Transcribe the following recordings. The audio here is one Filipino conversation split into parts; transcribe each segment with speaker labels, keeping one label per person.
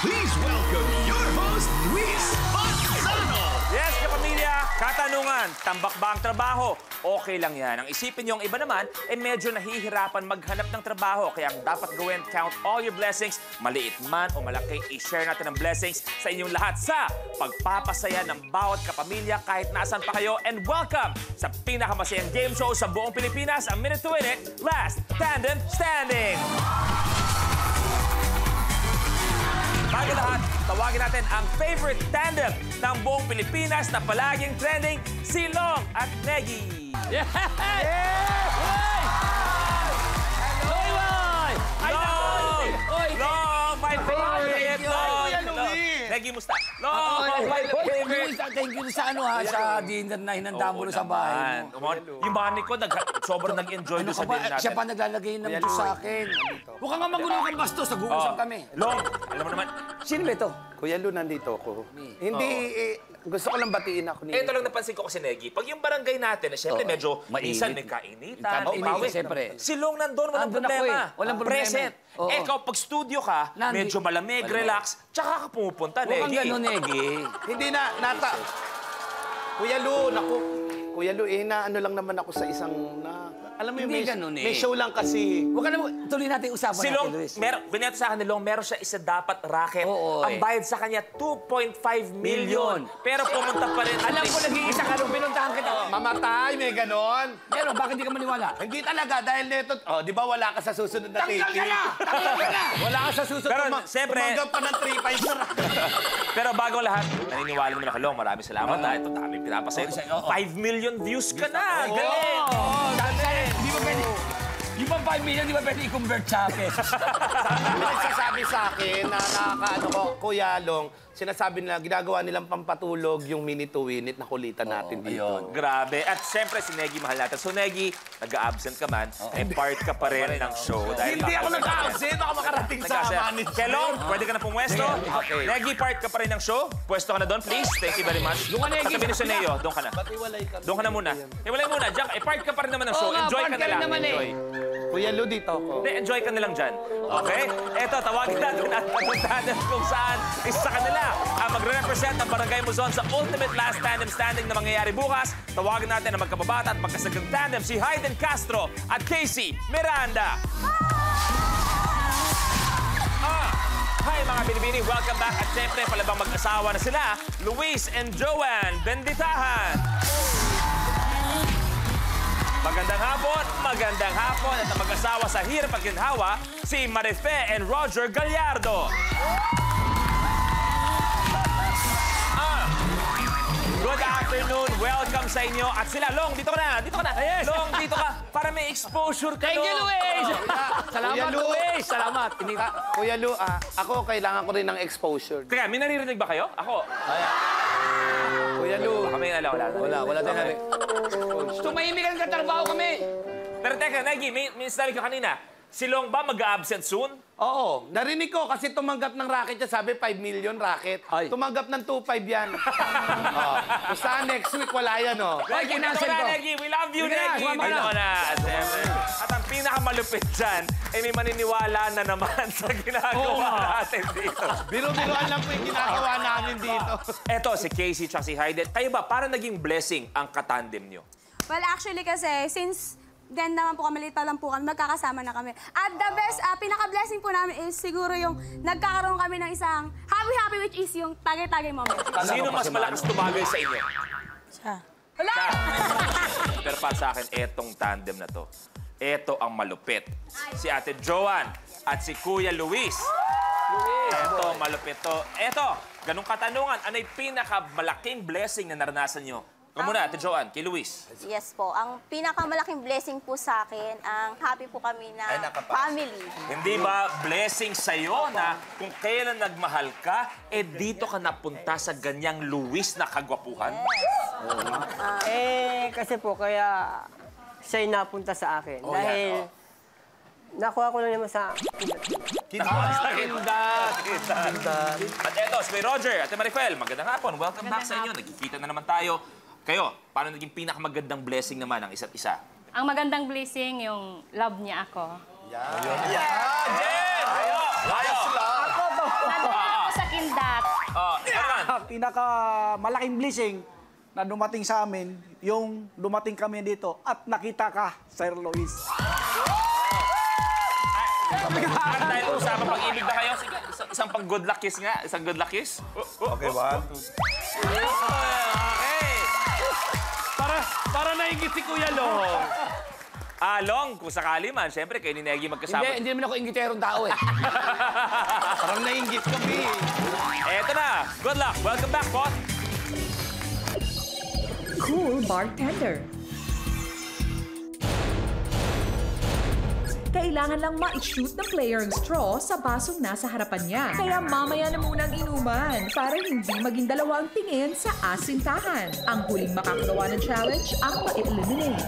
Speaker 1: Please welcome your host, Luis Manzano.
Speaker 2: Yes, kapamilya, katanungan, tambak ba ang trabaho? Okay lang yan. Ang isipin nyo, ang iba naman, medyo nahihirapan maghanap ng trabaho. Kaya ang dapat gawin, count all your blessings, maliit man o malaki, i-share natin ang blessings sa inyong lahat sa pagpapasaya ng bawat kapamilya kahit nasan pa kayo. And welcome sa pinakamasayang game show sa buong Pilipinas, ang Minute to Win It, Last Tandem Standing. Bago lahat, tawagin natin ang favorite tandem ng buong Pilipinas na palaging trending, si Long at Negi.
Speaker 3: Yeah!
Speaker 2: Long, my favorite! Negi, musta? Long, my favorite!
Speaker 3: Thank you sa sa dinner na hinanda mo sa bahay mo.
Speaker 2: Yung mani ko, sobrang nag-enjoy doon sa dinner natin.
Speaker 3: Siya pa naglalagay ng juice sa akin. Huwag kang magulo kang bastos, nag-uusap kami.
Speaker 2: Long, alam mo naman,
Speaker 3: Sino ba ito?
Speaker 4: Kuya Lu, nandito ako. Hindi, gusto ko lang batiin ako ni...
Speaker 2: ito lang napansin ko kasi, Negi. Pag yung barangay natin, siyempre medyo minsan may kainitan, may pawis. Si Long nandun, walang problema.
Speaker 3: Walang problema.
Speaker 2: Present. Ikaw, pag studio ka, medyo malamig, relax, tsaka ka pumupunta, Negi.
Speaker 3: Huwag kang gano'n, Negi.
Speaker 4: Hindi na, Kuya Lu, naku. Kuya Lu, ano lang naman ako sa isang... Alam mo yung may show lang kasi...
Speaker 3: Huwag ka na tuloy natin usapan
Speaker 2: si Long,
Speaker 3: Luis.
Speaker 2: ganyan sa akin ni Long, meron siya isa dapat racket. Ang bayad sa kanya, 2.5 million. Pero pumunta pa rin.
Speaker 3: Alam ko, nag-iisa ka nung pinuntahan kita.
Speaker 4: Mamatay, may ganon.
Speaker 3: Meron, bakit di ka maniwala?
Speaker 4: Hindi talaga, dahil neto... di ba wala ka sa susunod na
Speaker 3: Tanggal
Speaker 4: ticket?
Speaker 3: ka na! Tanggal ka na!
Speaker 4: Wala ka sa susunod.
Speaker 2: Pero, siyempre...
Speaker 4: Tumanggap pa ng 3.5 na
Speaker 2: Pero bago lahat, naniniwala naman ako, Long, maraming salamat. Ito, daming pinapasaya. 5 million views ka na. Galing!
Speaker 3: Galing! Di ba pwede? Yung pang 5 million, di ba pwede i-convert sa akin?
Speaker 4: May nagsasabi sa akin na nakakaano ko, Kuya Long, sinasabi nila, ginagawa nilang pampatulog yung Minute to Win It na kulitan natin dito.
Speaker 2: Grabe. At siyempre, si Negi mahal natin. So, Negi, nag-a-absent ka man, part ka pa rin ng show.
Speaker 4: Hindi ako nag-a-absent, baka makarating sa manager.
Speaker 2: Kaya Long, pwede ka na pumwesto. Negi, part ka pa rin ng show. Pwesto ka na doon, please. Thank you very much.
Speaker 3: Doon ka, Negi.
Speaker 2: Katabi ni Suneo, doon ka na. Doon ka na muna. Hiwalay muna. Diyan, part ka pa rin naman ng show. Enjoy ka na lang. Enjoy.
Speaker 4: Kuya Lu, dito ako.
Speaker 2: Enjoy ka na lang dyan. Okay? Eto, tawagin natin at papuntahan kung saan isa sa kanila ang magre-represent ng Barangay Luzon sa Ultimate Last Tandem Standing na mangyayari bukas. Tawagin natin ang magkababata at magkasagang tandem si Hayden Castro at Casey Miranda. Hi mga binibini, welcome back. At siyempre, palabang mag-asawa na sila, Luis and Joanne Benditahan. Magandang hapon at ang mag-asawa sa hirap at ginhawa, si Marife and Roger Gallardo. Good afternoon, welcome sa inyo. At sila, Long, dito ka na. Yes. Long, dito ka. Para may exposure ka.
Speaker 3: Thank you, Luis! Salamat, Luis! Salamat.
Speaker 4: Kuya Lu, ako kailangan ko rin ng exposure.
Speaker 2: Teka, may naririnig ba kayo? Ako.
Speaker 4: Kuya Lu.
Speaker 2: Kami wala tayo natin.
Speaker 3: Tumahimik ka trabaho kami.
Speaker 2: Pero teka, Negi, may sabi ko kanina, si Long ba mag-absent soon?
Speaker 4: Oo, narinig ko kasi tumanggap ng racket niya, sabi 5 million racket.
Speaker 3: Ay.
Speaker 4: Tumanggap ng 2.5 yan. Basta next week wala yan,
Speaker 3: Ay, kinansel ko.
Speaker 2: Negi, we love you,
Speaker 3: Sige na,
Speaker 2: Negi.
Speaker 3: sumama
Speaker 2: Dito
Speaker 3: na.
Speaker 2: ka na. At ang pinakamalupit dyan, may maniniwala na naman sa ginagawa natin dito.
Speaker 4: Biro-biroan lang po yung ginagawa namin dito.
Speaker 2: Eto, si Casey at si Hayden. Kayo ba, para naging blessing ang katandem nyo?
Speaker 5: Well, actually kasi, since then naman po kami, liit pa lang po kami, magkakasama na kami. At the best, pinaka-blessing po namin is siguro yung nagkakaroon kami ng isang happy-happy, which is yung tagay-tagay moment.
Speaker 2: Sino mas malakas tumagay sa inyo?
Speaker 5: Siya. Wala!
Speaker 2: Pero para sa akin, etong tandem na to, eto ang malupit. Si Ate Joanne at si Kuya Luis. Eto, malupit to. Eto, ganung katanungan, ano yung pinakamalaking blessing na naranasan nyo? Ikaw muna, Ate Joanne, kay Luis.
Speaker 6: Yes po. Ang pinakamalaking blessing po sa akin, ang happy po kami na family.
Speaker 2: Hindi ba blessing sa'yo na kung kailan nagmahal ka, dito ka napunta sa ganyang Luis na kagwapuhan?
Speaker 7: Kasi po, kaya siya'y napunta sa akin. Dahil nakuha ko lang naman sa...
Speaker 2: At eto, si Roger, Ate Marifel, magandang hapon. Welcome back sa inyo. Nagkikita na naman tayo. Kayo, paano naging pinakamagandang blessing naman ang isa't isa?
Speaker 8: Ang magandang blessing, yung love niya ako.
Speaker 2: Jen! Ayo!
Speaker 7: Ako to.
Speaker 8: Nandun ako sa
Speaker 9: Pinakamalaking blessing na dumating sa amin, yung dumating kami dito at nakita ka, Sir Luis.
Speaker 2: Dahil usapang pag-ibig na kayo, sige, isang pang good luck kiss nga. Isang good luck kiss.
Speaker 4: Okay, 1, 2, 3.
Speaker 2: Okay.
Speaker 3: Para naingit si Kuya Long.
Speaker 2: Long, kung sakali man, siyempre kayo ni Negi magkasama.
Speaker 3: Hindi naman ako ingiterong tao eh.
Speaker 4: Parang nainggit kami.
Speaker 2: Eto na. Good luck. Welcome back, boss.
Speaker 10: Cool bartender. Kailangan lang ma-shoot ng player ang straw sa basong nasa harapan niya. Kaya mamaya na munang inuman para hindi maging dalawa ang tingin sa asintahan. Ang huling makakagawa ng challenge ang ma-eliminate.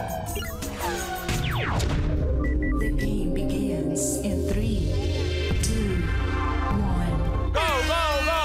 Speaker 10: The game begins in 3, 2, 1.
Speaker 2: Go, go, go!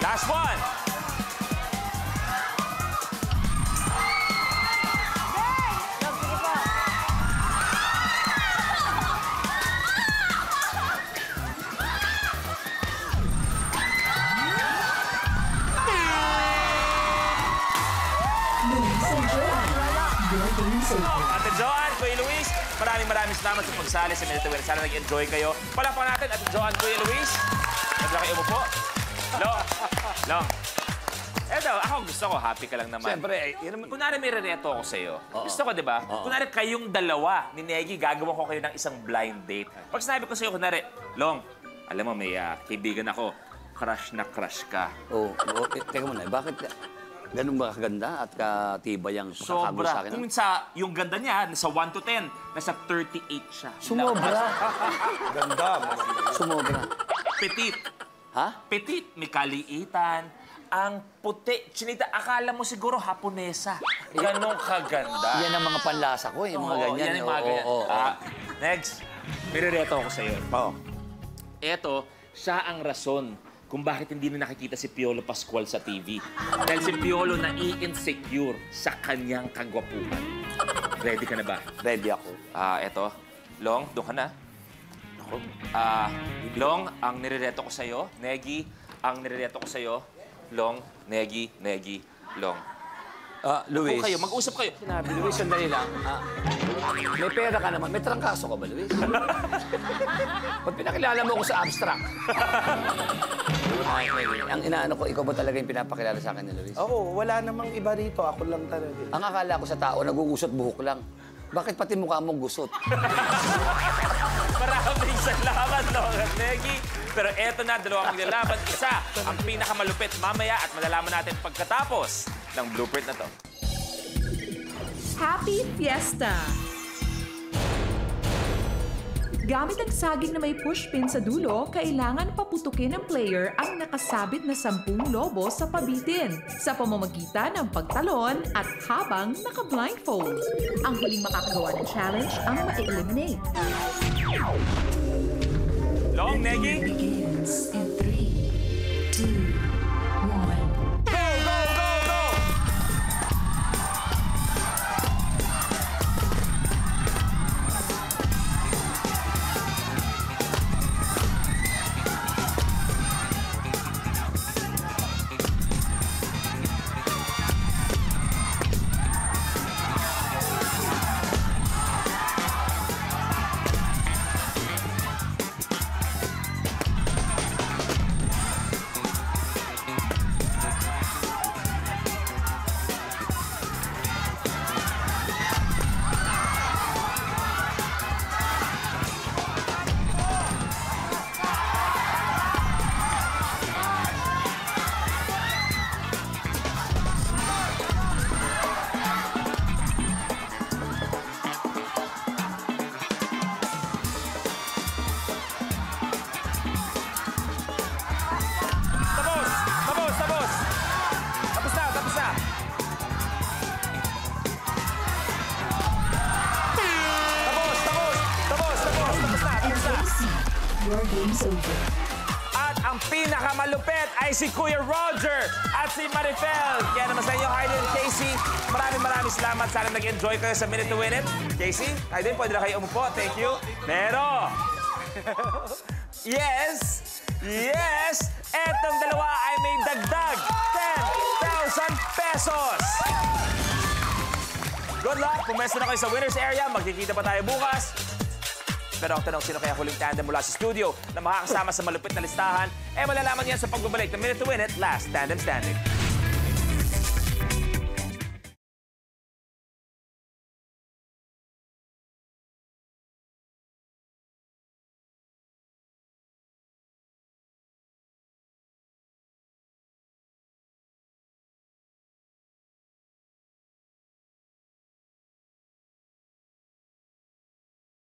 Speaker 2: Last one. Ate Joanne, Kuya Luis, maraming salamat sa pagsali sa Minute to Win. Sana nag-enjoy kayo. Palakpakan natin, Ate Joanne, Kuya Luis. Nagla kayo mo po. Long. Eto, ako gusto ko, happy ka lang naman.
Speaker 3: Siyempre,
Speaker 2: kunwari may rereto ako sa'yo. Gusto ko, di ba? Kunwari kayong dalawa ni Negi, gagawa ko kayo ng isang blind date. Pag sinabi ko sa'yo, kunwari, Long, alam mo, may kaibigan ako, crush na crush ka.
Speaker 3: Teka muna, bakit ganun ba kaganda at katibay ang pagkakagulo sa akin?
Speaker 2: Kung yung ganda niya, nasa 1 to 10, nasa 38 siya.
Speaker 3: Sumobra.
Speaker 4: Ganda.
Speaker 3: Sumobra.
Speaker 2: Petit.
Speaker 3: Ha?
Speaker 2: Petit, may kaliitan. Ang puti, chinita, akala mo siguro Haponesa. Ganong kaganda.
Speaker 3: Yan ang mga panlasa ko, yung mga ganyan.
Speaker 2: Yan yung mga ganyan. Next, may rereto ako sa'yo. Eto, siya ang rason kung bakit hindi na nakikita si Piolo Pascual sa TV. Dahil si Piolo nai-insecure sa kanyang kagwapuhan. Ready ka na ba?
Speaker 3: Ready ako.
Speaker 2: Eto, Long, doon ka na. Long, ang nirereto ko sa'yo. Negi, ang nirereto ko sa'yo. Long, Negi, Long.
Speaker 3: Luis.
Speaker 2: Kayo, mag-usap kayo.
Speaker 3: Sinabi, Luis, sandali lang. May pera ka naman. May trangkaso ka ba, Luis? Ba't pinakilala mo ako sa abstract? Ang inaano ko, ikaw ba talaga yung pinapakilala sa akin ni Luis?
Speaker 4: Oo, wala namang iba rito. Ako lang talaga.
Speaker 3: Ang akala ko sa tao, nagugusot buhok lang. Bakit pati mukha mong gusot?
Speaker 2: Maraming salamat, Long at Negi. Pero eto na, dalawang maglalaban. Isa, ang pinakamalupit mamaya at malalaman natin pagkatapos ng blueprint na to.
Speaker 10: Happy Fiesta! Gamit ang saging na may pushpin sa dulo, kailangan paputukin ng player ang nakasabit na 10 lobo sa pabitin sa pamamagitan ng pagtalon at habang naka-blindfold. Ang huling makakagawa ng challenge ang ma-eliminate.
Speaker 2: Long, Negi.
Speaker 10: Begins in 3, 2, 1.
Speaker 2: Go, go, go, go!
Speaker 10: your game's over.
Speaker 2: At ang pinakamalupit ay si Kuya Roger at si Marifel. Kaya naman sa inyo, Hayden, Casey, maraming salamat. Sana nag-enjoy kayo sa Minute to Win It. Casey, Hayden, pwede na kayo umupo. Thank you. Pero, yes, etong dalawa ay may dagdag 10,000 pesos. Good luck. Pumesto na kayo sa winner's area. Magkikita pa tayo bukas. Pero ang tanong, sino kaya huling tandem mula sa studio na makakasama sa malupit na listahan? Eh, malalaman yan sa pagbabalik ng Minute to Win It, Last Tandem Standing.